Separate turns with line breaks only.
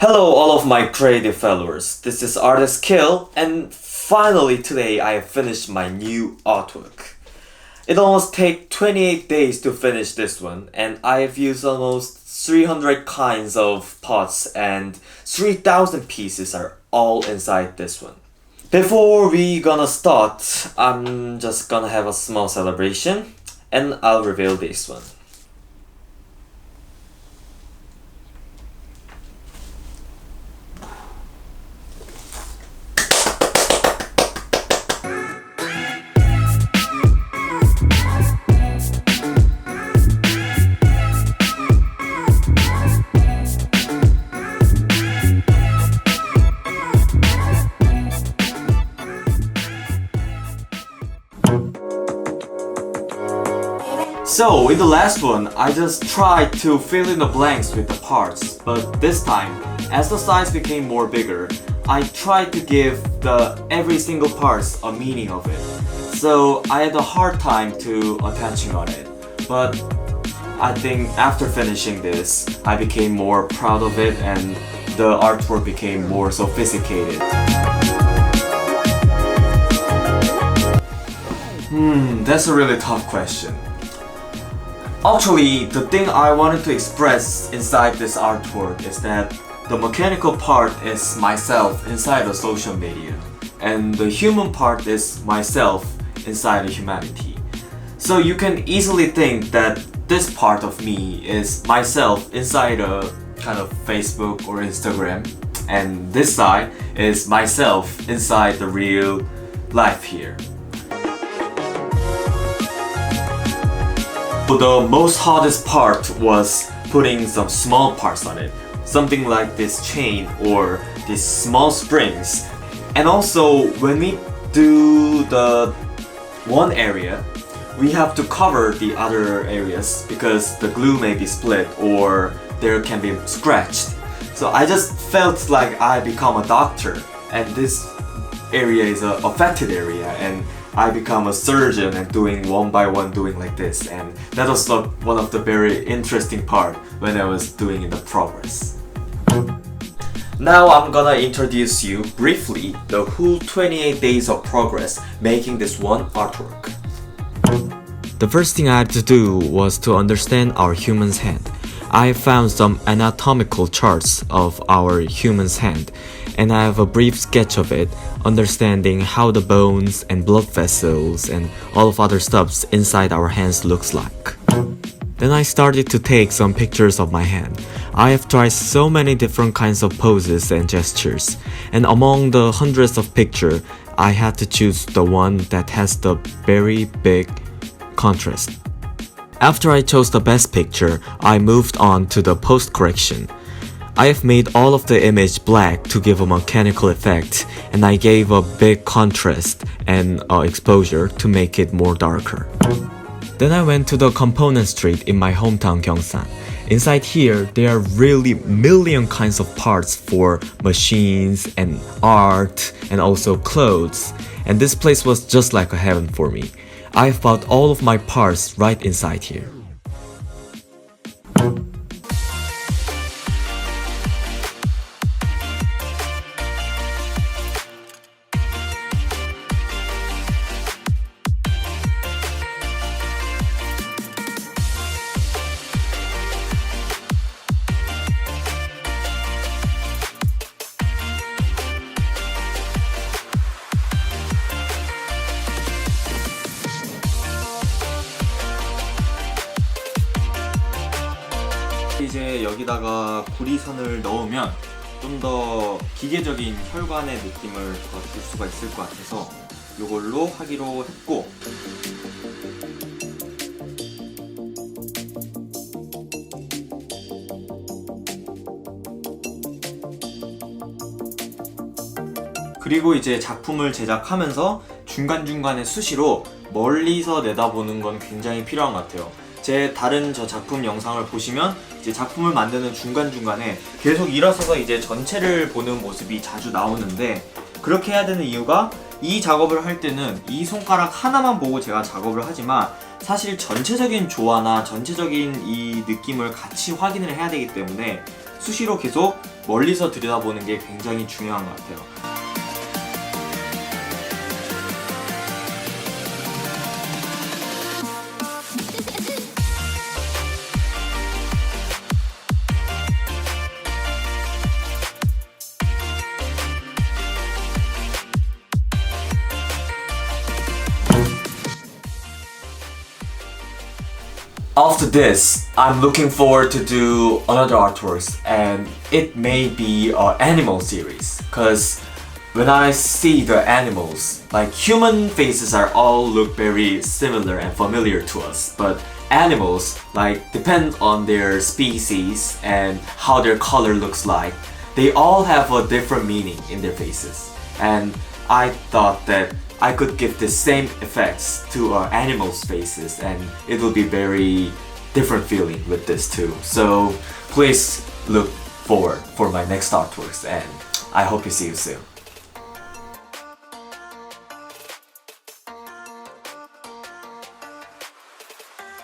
Hello all of my creative followers, this is Artist Kill, and finally today I have finished my new artwork. It almost take 28 days to finish this one, and I have used almost 300 kinds of pots and 3000 pieces are all inside this one. Before we gonna start, I'm just gonna have a small celebration and I'll reveal this one. So, in the last one, I just tried to fill in the blanks with the parts, but this time, as the size became more bigger, I tried to give every single parts a meaning of it. So, I had a hard time to attaching on it, but I think after finishing this, I became more proud of it and the artwork became more sophisticated. That's a really tough question. Actually, the thing I wanted to express inside this artwork is that the mechanical part is myself inside the social media, and the human part is myself inside the humanity. So you can easily think that this part of me is myself inside a kind of Facebook or Instagram, and this side is myself inside the real life here. The most hardest part was putting some small parts on it, something like this chain or these small springs. And also when we do the one area, we have to cover the other areas because the glue may be split or there can be scratched. So I just felt like I become a doctor and this area is an affected area, and I become a surgeon and doing one by one doing like this, and that was one of the very interesting part when I was doing in the progress. Now I'm gonna introduce you briefly the whole 28 days of progress making this one artwork.
The first thing I had to do was to understand our human's hand. I found some anatomical charts of our human's hand, and I have a brief sketch of it, understanding how the bones and blood vessels and all of other stuffs inside our hands looks like. Then I started to take some pictures of my hand. I have tried so many different kinds of poses and gestures, and among the hundreds of pictures, I had to choose the one that has the very big contrast. After I chose the best picture, I moved on to the post-correction. I have made all of the image black to give a mechanical effect, and I gave a big contrast and exposure to make it more darker. Then I went to the component street in my hometown Gyeongsan. Inside here, there are really million kinds of parts for machines and art and also clothes, and this place was just like a heaven for me. I've bought all of my parts right inside here.
이제 여기다가 구리선을 넣으면 좀 더 기계적인 혈관의 느낌을 더 줄 수가 있을 것 같아서 이걸로 하기로 했고, 그리고 이제 작품을 제작하면서 중간중간에 수시로 멀리서 내다보는 건 굉장히 필요한 것 같아요. 제 다른 저 작품 영상을 보시면 이제 작품을 만드는 중간중간에 계속 일어서서 이제 전체를 보는 모습이 자주 나오는데, 그렇게 해야 되는 이유가 이 작업을 할 때는 이 손가락 하나만 보고 제가 작업을 하지만 사실 전체적인 조화나 전체적인 이 느낌을 같이 확인을 해야 되기 때문에 수시로 계속 멀리서 들여다보는 게 굉장히 중요한 것 같아요. After this, I'm looking forward to do another artworks, and it may be an animal series. Cause when I see the animals, like human faces are all look very similar and familiar to us, but animals like depend on their species and how their color looks like. They all have a different meaning in their faces, and I thought that I could give the same effects to animals' faces, and it will be very different feeling with this too. So please look forward for my next artworks, and I hope you see you soon.